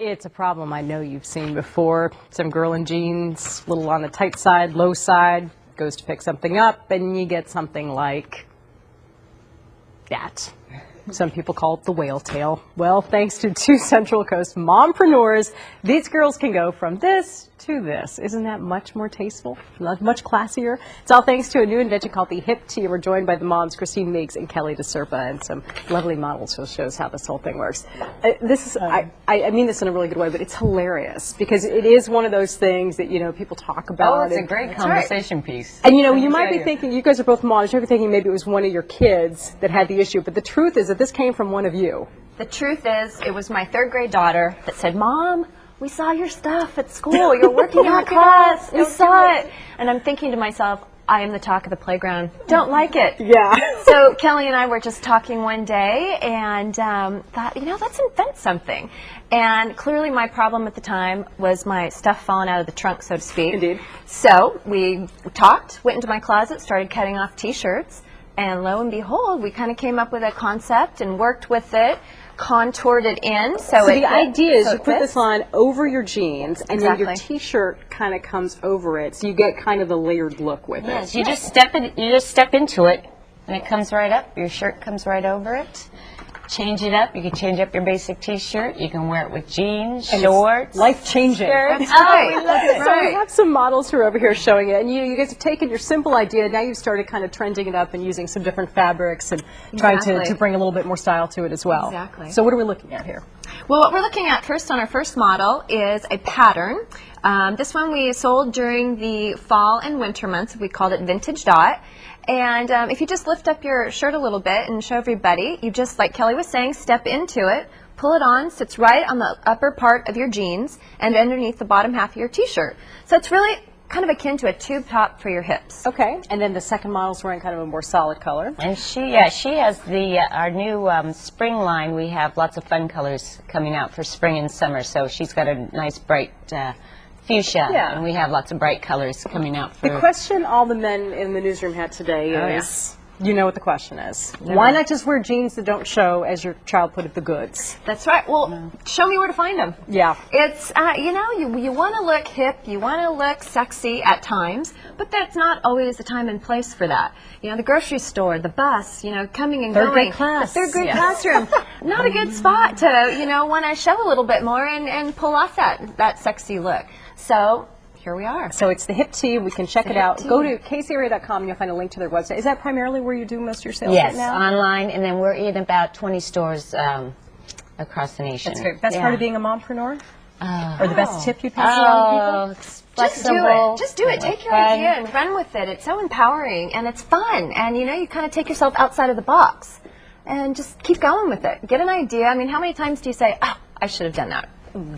It's a problem I know you've seen before. Some girl in jeans, a little on the tight side, low side, goes to pick something up, and you get something like that. Some people call it the whale tail. Well, thanks to two Central Coast mompreneurs, these girls can go from this to this. Isn't that much more tasteful? Much classier? It's all thanks to a new invention called the Hip Tee. We're joined by the moms, Christine Meigs and Kelly DeSerpa, and some lovely models who shows how this whole thing works. This is, I mean this in a really good way, but it's hilarious because it is one of those things that, you know, people talk about. Oh, it's a great conversation piece. And, you know, you might be thinking, you guys are both moms, you might be thinking maybe it was one of your kids that had the issue, but the truth is that this came from one of you. The truth is, it was my third grade daughter that said, "Mom, we saw your stuff at school. You're working in our class. We saw it." And I'm thinking to myself, I am the talk of the playground. Don't like it. Yeah. So Kelly and I were just talking one day and thought, you know, let's invent something. And clearly my problem at the time was my stuff falling out of the trunk, so to speak. Indeed. So we talked, went into my closet, started cutting off T-shirts, and lo and behold, we kind of came up with a concept and worked with it, contoured it in. So the idea is you put fits. this on over your jeans, and then your Exactly. T-shirt kind of comes over it, so you get kind of a layered look with Yes, it. you just step into it, and it comes right up. Your shirt comes right over it. Change it up. You can change up your basic T-shirt. You can wear it with jeans, shorts, Life-changing. skirts. That's So right. we have some models who are over here showing it, and you guys have taken your simple idea, now you've started kind of trending it up and using some different fabrics and trying to Exactly. bring a little bit more style to it as well. Exactly. So what are we looking at here? Well, what we're looking at first on our first model is a pattern. This one we sold during the fall and winter months. We called it Vintage Dot. And if you just lift up your shirt a little bit and show everybody, you just, like Kelly was saying, step into it, pull it on, sits right on the upper part of your jeans and underneath the bottom half of your T-shirt. So it's really kind of akin to a tube top for your hips. Okay, and then the second model's wearing kind of a more solid color. And she has our new spring line. We have lots of fun colors coming out for spring and summer. So she's got a nice bright fuchsia, Yeah. and we have lots of bright colors coming out for. The question all the men in the newsroom had today Oh, is, you know what the question is. Why not just wear jeans that don't show, as your child put it, the goods? That's right. Well, show me where to find them. Yeah. It's, you know, you want to look hip, you want to look sexy at times, but that's not always the time and place for that. You know, the grocery store, the bus, you know, coming and Third going. grade class. The third grade Yes. classroom. Not a good spot to, you know, want to show a little bit more and pull off that sexy look. So here we are. So it's the Hip Tee. We can check it out. Tee. Go to kcarea.com and you'll find a link to their website. Is that primarily where you do most of your sales Yes, right now? online, and then we're in about 20 stores across the nation. That's great. Best part of being a mompreneur? Oh. Or the best tip you pass along to people? It's Just do flexible. it. Just do it. Take your fun. idea and run with it. It's so empowering and it's fun. And you know, you kind of take yourself outside of the box and just keep going with it. Get an idea. I mean, how many times do you say, "Oh, I should have done that.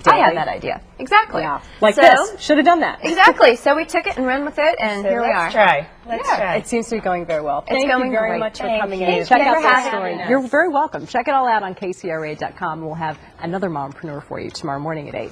I had that idea." Exactly. Yeah. Like So- this. Should have done that. Exactly. So we took it and ran with it, and So here we are. let's try. Let's Yeah. try. It seems to be going very well. Thank going you very great. much for Thank coming you. in. Check Thank out you that for story. having us. You're very welcome. Check it all out on kcra.com. We'll have another mompreneur for you tomorrow morning at 8.